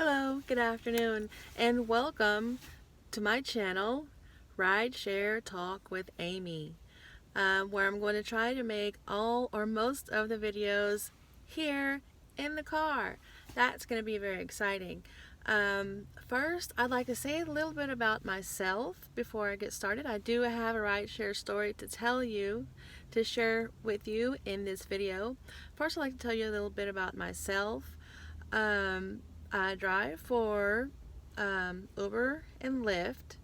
Hello, good afternoon, and welcome to my channel, Ride Share Talk with Amy, where I'm going to try to make all or most of the videos here in the car. That's going to be very exciting. First, I'd like to say a little bit about myself before I get started. I do have a ride share story to tell you, to share with you in this video. First, I'd like to tell you a little bit about myself. I drive for Uber and Lyft.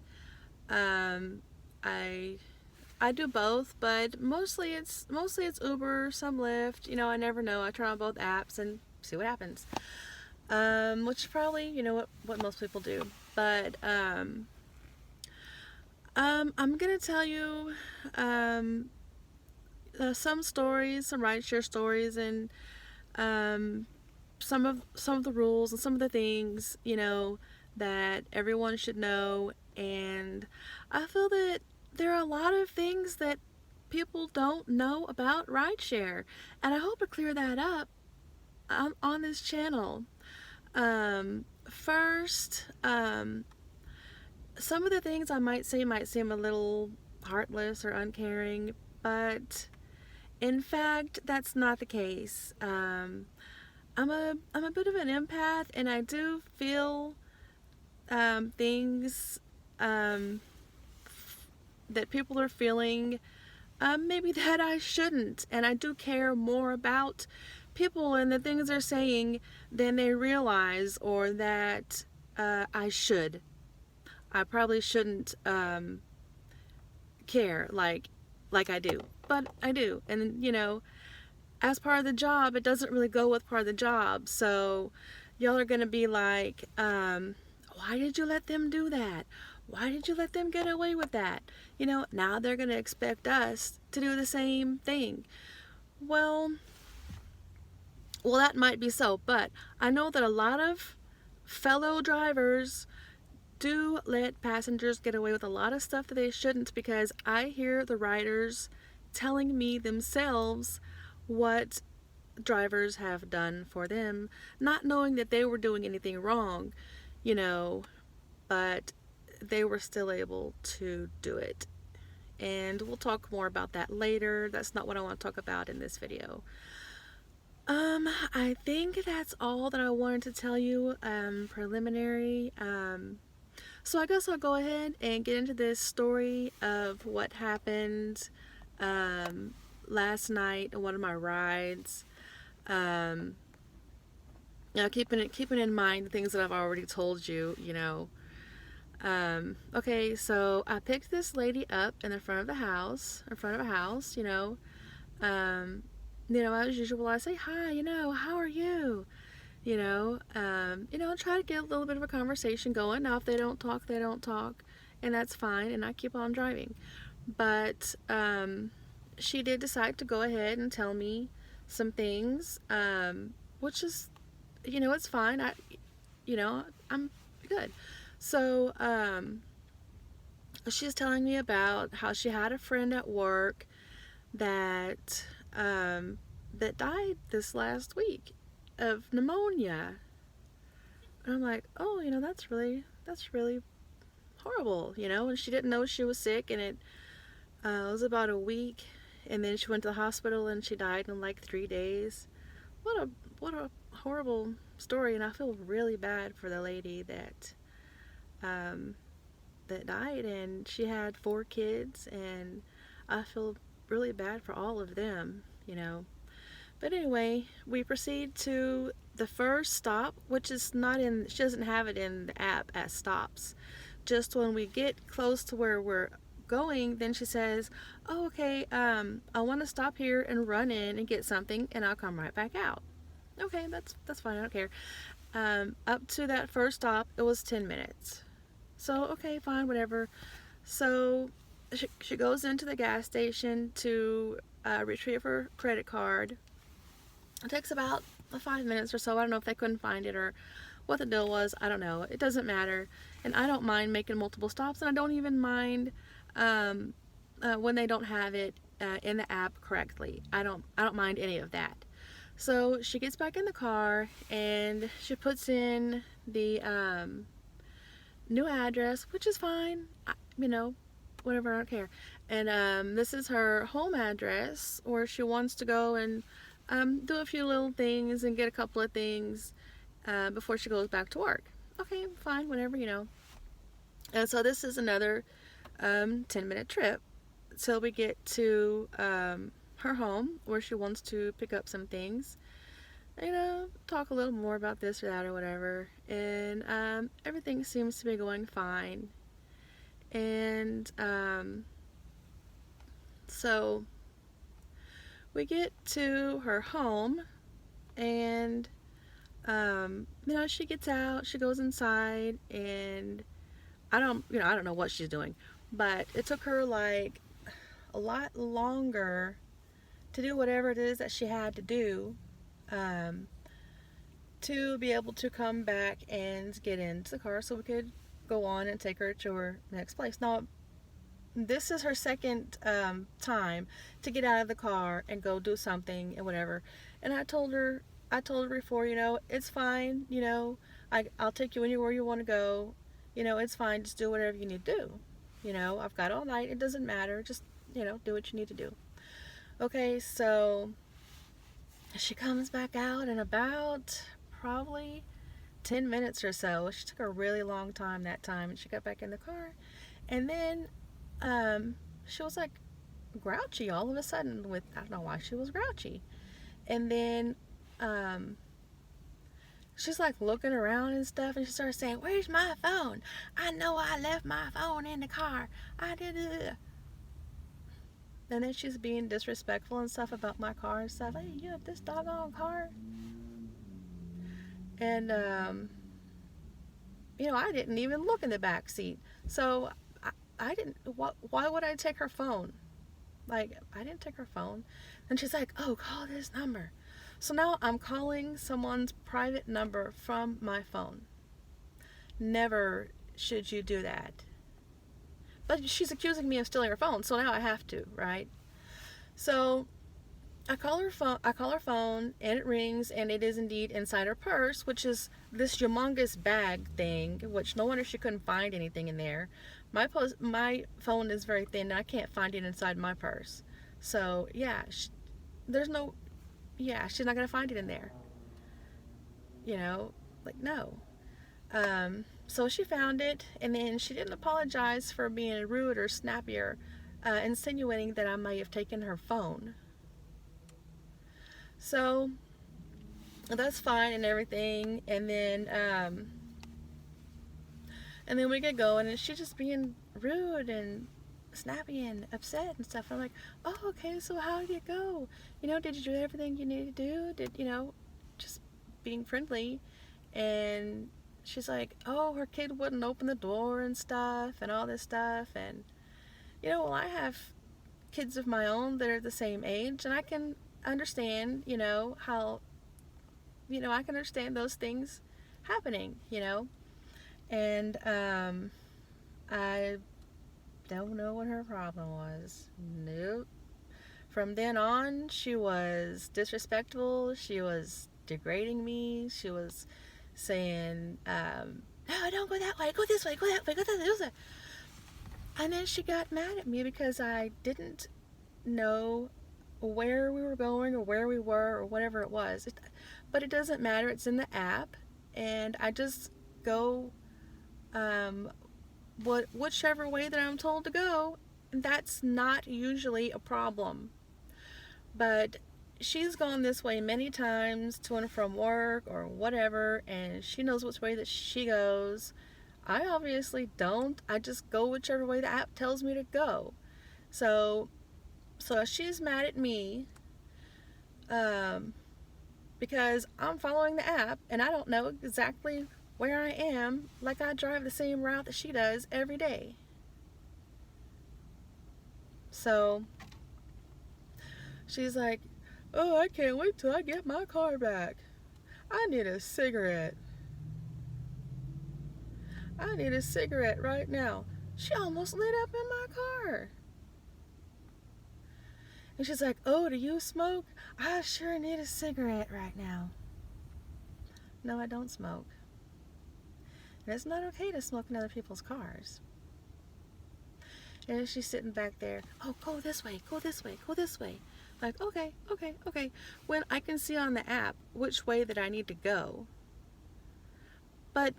Um, I I do both, but mostly it's Uber, some Lyft. I never know. I try on both apps and see what happens. Which is probably what most people do. But I'm gonna tell you um, some stories, some rideshare stories, and um, some of the rules and some of the things that everyone should know. And I feel that there are a lot of things that people don't know about rideshare, and I hope to clear that up on this channel. First, some of the things I might say might seem a little heartless or uncaring, but in fact that's not the case. I'm a bit of an empath, and I do feel things um, that people are feeling, maybe that I shouldn't, and I do care more about people and the things they're saying than they realize, or that I should. I probably shouldn't care like I do, but I do, and as part of the job, it doesn't really go with part of the job. So y'all are gonna be like, why did you let them do that? Why did you let them get away with that? Now they're gonna expect us to do the same thing. Well, that might be so, but I know that a lot of fellow drivers do let passengers get away with a lot of stuff that they shouldn't, because I hear the riders telling me themselves what drivers have done for them, not knowing that they were doing anything wrong, but they were still able to do it. And we'll talk more about that later. That's not what I want to talk about in this video. I think that's all that I wanted to tell you, preliminary. So I guess I'll go ahead and get into this story of what happened last night on one of my rides. Keeping in mind the things that I've already told you. Okay, so I picked this lady up in the front of the house, in front of a house. As usual, I say hi. How are you? Try to get a little bit of a conversation going. Now, if they don't talk, they don't talk, and that's fine, and I keep on driving. But she did decide to go ahead and tell me some things, which is, it's fine. I'm good. So, she's telling me about how she had a friend at work that that died this last week of pneumonia. And I'm like, oh, that's really horrible, and she didn't know she was sick, and it was about a week, and then she went to the hospital and she died in like 3 days. What a horrible story, and I feel really bad for the lady that died, and she had 4 kids, and I feel really bad for all of them. But anyway, we proceed to the first stop, which is not in, she doesn't have it in the app as stops. Just when we get close to where we're going, then she says, oh, okay, I want to stop here and run in and get something, and I'll come right back out. Okay, that's fine, I don't care. Up to that first stop, it was 10 minutes. So, okay, fine, whatever. So she goes into the gas station to retrieve her credit card. It takes about 5 minutes or so. I don't know if they couldn't find it or what the deal was. I don't know. It doesn't matter. And I don't mind making multiple stops, and I don't even mind when they don't have it in the app correctly. I don't mind any of that. So she gets back in the car and she puts in the new address, which is fine. You know, whatever, I don't care. And this is her home address where she wants to go and do a few little things and get a couple of things before she goes back to work. Okay, fine, whatever, you know. And so this is another 10-minute trip. So we get to her home where she wants to pick up some things. You know, talk a little more about this or that or whatever. And everything seems to be going fine. And so we get to her home, and you know, she gets out, she goes inside, and I don't know what she's doing, but it took her like a lot longer to do whatever it is that she had to do um, to be able to come back and get into the car so we could go on and take her to her next place. Now, this is her second time to get out of the car and go do something and whatever. And I told her before, you know, it's fine, you know, I'll take you anywhere you want to go. You know, it's fine, just do whatever you need to do. You know, I've got all night, it doesn't matter, just, you know, do what you need to do. Okay, so she comes back out in about probably 10 minutes or so. She took a really long time that time, and she got back in the car. And then she was like grouchy all of a sudden with, I don't know why she was grouchy. And then she's like looking around and stuff, and she starts saying, "Where's my phone? I know I left my phone in the car. I did it." And then she's being disrespectful and stuff about my car and stuff. Hey, you have this doggone car? And you know, I didn't even look in the back seat. So I didn't, why would I take her phone? Like, I didn't take her phone. And she's like, "Oh, call this number." So now I'm calling someone's private number from my phone. Never should you do that. But she's accusing me of stealing her phone, so now I have to, right? So I call her phone, and it rings, and it is indeed inside her purse, which is this humongous bag thing, which no wonder she couldn't find anything in there. My phone is very thin, and I can't find it inside my purse. So yeah, there's no, yeah, she's not gonna find it in there. You know, like, no. So she found it, and then she didn't apologize for being rude or snappy or insinuating that I might have taken her phone. So that's fine and everything, and then we get going, and she's just being rude and snappy and upset and stuff. I'm like, "Oh, okay, so how did it go? You know, did you do everything you needed to do? Did, you know," just being friendly. And she's like, "Oh, her kid wouldn't open the door and stuff and all this stuff." And, you know, well, I have kids of my own that are the same age, and I can understand, you know, how, you know, I can understand those things happening, you know. And I don't know what her problem was. Nope. From then on, she was disrespectful. She was degrading me. She was saying, "No, don't go that way. Go this way. Go that way. Go this way." And then she got mad at me because I didn't know where we were going or where we were or whatever it was. But it doesn't matter. It's in the app, and I just go whichever way that I'm told to go. That's not usually a problem. But she's gone this way many times to and from work or whatever, and she knows which way that she goes. I obviously don't. I just go whichever way the app tells me to go. So she's mad at me because I'm following the app, and I don't know exactly where I am, like I drive the same route that she does every day. So she's like, "Oh, I can't wait till I get my car back. I need a cigarette. I need a cigarette right now." She almost lit up in my car. And she's like, "Oh, do you smoke? I sure need a cigarette right now." No, I don't smoke. And it's not okay to smoke in other people's cars. And she's sitting back there, oh, go this way, go this way, go this way. Like, okay, okay, okay. When I can see on the app which way that I need to go. But,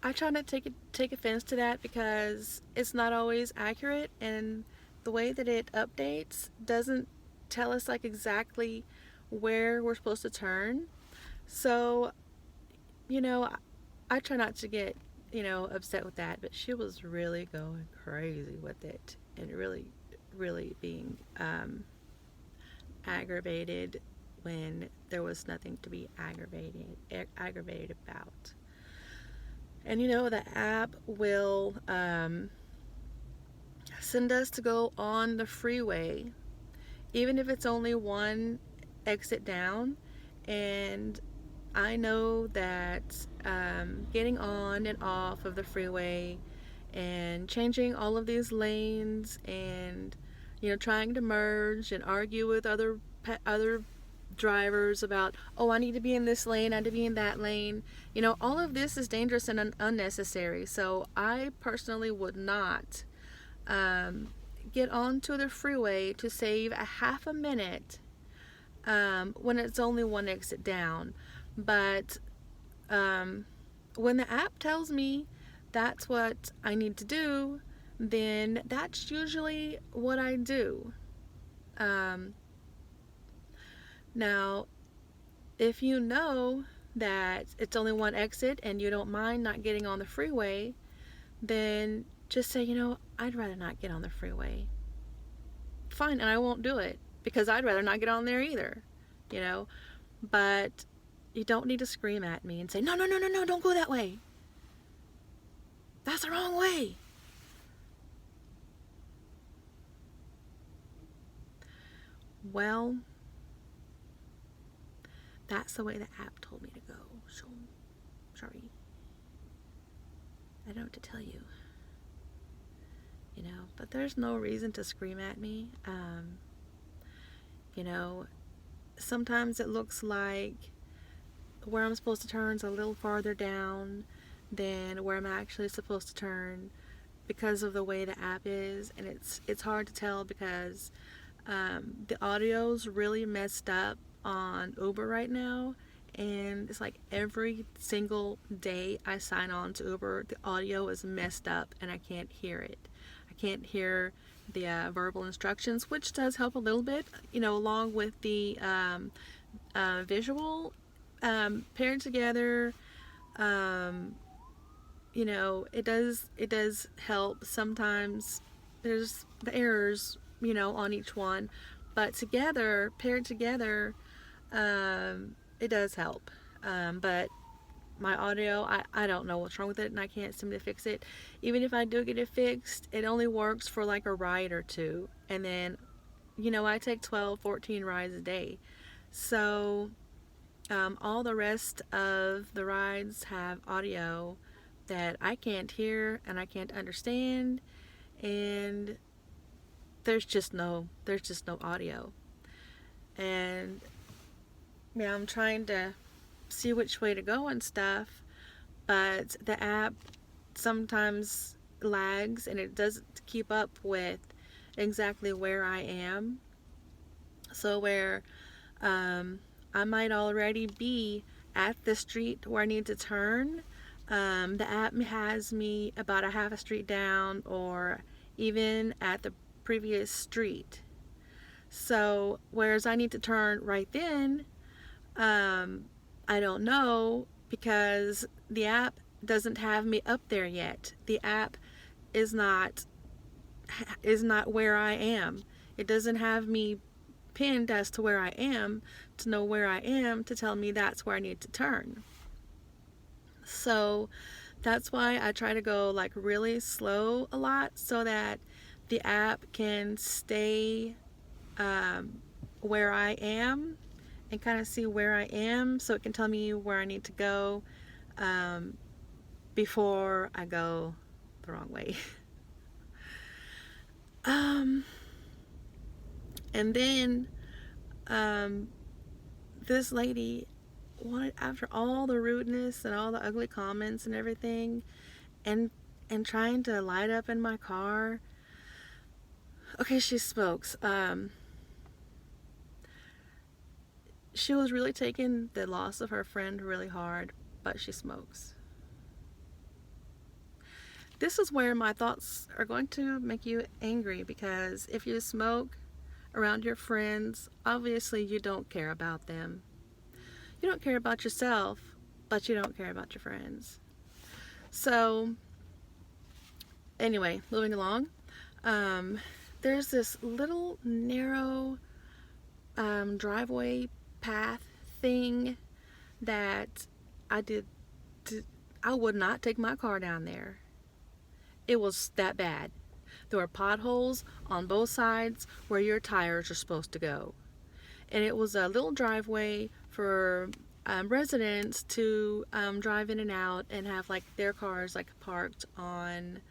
I try not to take offense to that because it's not always accurate, and the way that it updates doesn't tell us like exactly where we're supposed to turn. So, I try not to get, upset with that, but she was really going crazy with it and really, really being aggravated when there was nothing to be aggravated about. And the app will send us to go on the freeway, even if it's only one exit down. And I know that getting on and off of the freeway and changing all of these lanes and trying to merge and argue with other drivers about, oh, I need to be in this lane, I need to be in that lane. All of this is dangerous and unnecessary. So I personally would not get onto the freeway to save a half a minute when it's only one exit down. But when the app tells me that's what I need to do, then that's usually what I do. Now, if you know that it's only one exit and you don't mind not getting on the freeway, then just say, I'd rather not get on the freeway. Fine, and I won't do it because I'd rather not get on there either, But you don't need to scream at me and say, no, don't go that way. That's the wrong way. Well, that's the way the app told me to go. So, sorry. I don't know what to tell you. But there's no reason to scream at me. Sometimes it looks like where I'm supposed to turn is a little farther down than where I'm actually supposed to turn because of the way the app is, and it's hard to tell because the audio's really messed up on Uber right now, and it's like every single day I sign on to Uber, the audio is messed up and I can't hear it. I can't hear the verbal instructions, which does help a little bit, along with the visual. Paired together, it does help. Sometimes there's the errors, on each one, but paired together, it does help. But my audio, I don't know what's wrong with it, and I can't seem to fix it. Even if I do get it fixed, it only works for like a ride or two, and then I take 12, 14 rides a day, so all the rest of the rides have audio that I can't hear and I can't understand, and there's just no audio. And I'm trying to see which way to go and stuff, but the app sometimes lags and it doesn't keep up with exactly where I am. So where I might already be at the street where I need to turn, the app has me about a half a street down or even at the previous street. So whereas I need to turn right then, I don't know because the app doesn't have me up there yet. The app is not where I am. It doesn't have me pinned as to where I am to know where I am to tell me that's where I need to turn. So that's why I try to go like really slow a lot so that the app can stay where I am and kind of see where I am so it can tell me where I need to go before I go the wrong way. And then this lady wanted, after all the rudeness and all the ugly comments and everything, and trying to light up in my car. Okay, she smokes. She was really taking the loss of her friend really hard, but she smokes. This is where my thoughts are going to make you angry, because if you smoke around your friends, obviously you don't care about them. You don't care about yourself, but you don't care about your friends. So, anyway, moving along. There's this little narrow driveway path thing that I would not take my car down there. It was that bad. There were potholes on both sides where your tires are supposed to go. And it was a little driveway for residents to drive in and out and have like their cars like parked on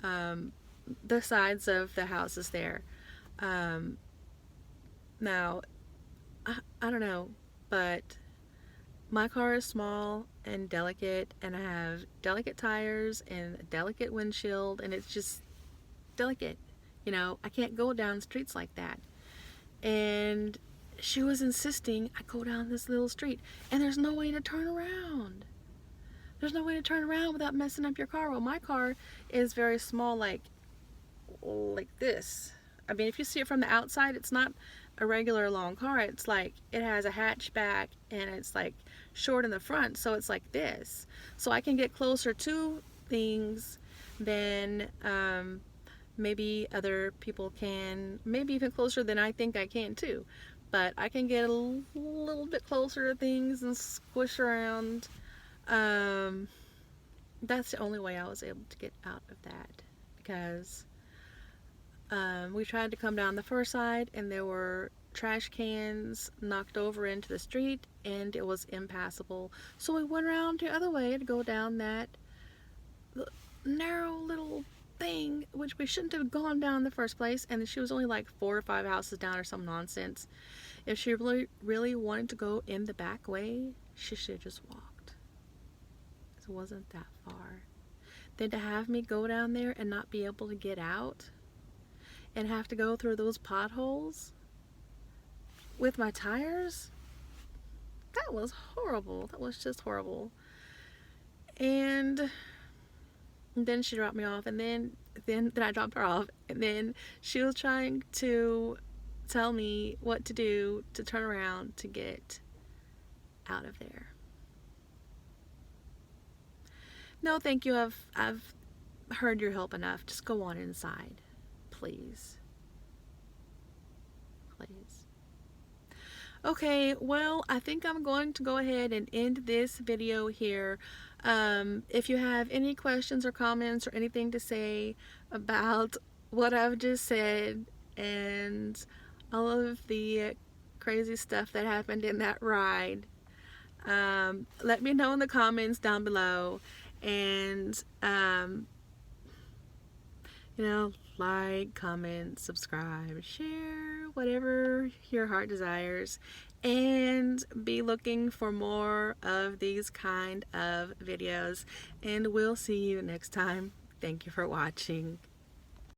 the sides of the houses there. Now, I don't know, but my car is small and delicate, and I have delicate tires and a delicate windshield, and it's just delicate. You know, I can't go down streets like that. And she was insisting I go down this little street, and there's no way to turn around. There's no way to turn around without messing up your car. Well, my car is very small, like this. I mean, if you see it from the outside, it's not a regular long car. It's like it has a hatchback and it's like short in the front, so it's like this. So I can get closer to things than maybe other people can, maybe even closer than I think I can too. But I can get a little bit closer to things and squish around. That's the only way I was able to get out of that, because we tried to come down the first side and there were trash cans knocked over into the street and it was impassable. So we went around the other way to go down that narrow little thing, which we shouldn't have gone down in the first place. And she was only like 4 or 5 houses down or some nonsense. If she really wanted to go in the back way, she should have just walked. It wasn't that far. Then to have me go down there and not be able to get out and have to go through those potholes with my tires, that was horrible. That was just horrible. And then she dropped me off, and then I dropped her off, and then she was trying to tell me what to do to turn around to get out of there. No, thank you. I've heard your help enough. Just go on inside, please. Please. Okay, well, I think I'm going to go ahead and end this video here. If you have any questions or comments or anything to say about what I've just said and all of the crazy stuff that happened in that ride, let me know in the comments down below. And you know, like, comment, subscribe, share, whatever your heart desires, and be looking for more of these kind of videos. And we'll see you next time. Thank you for watching.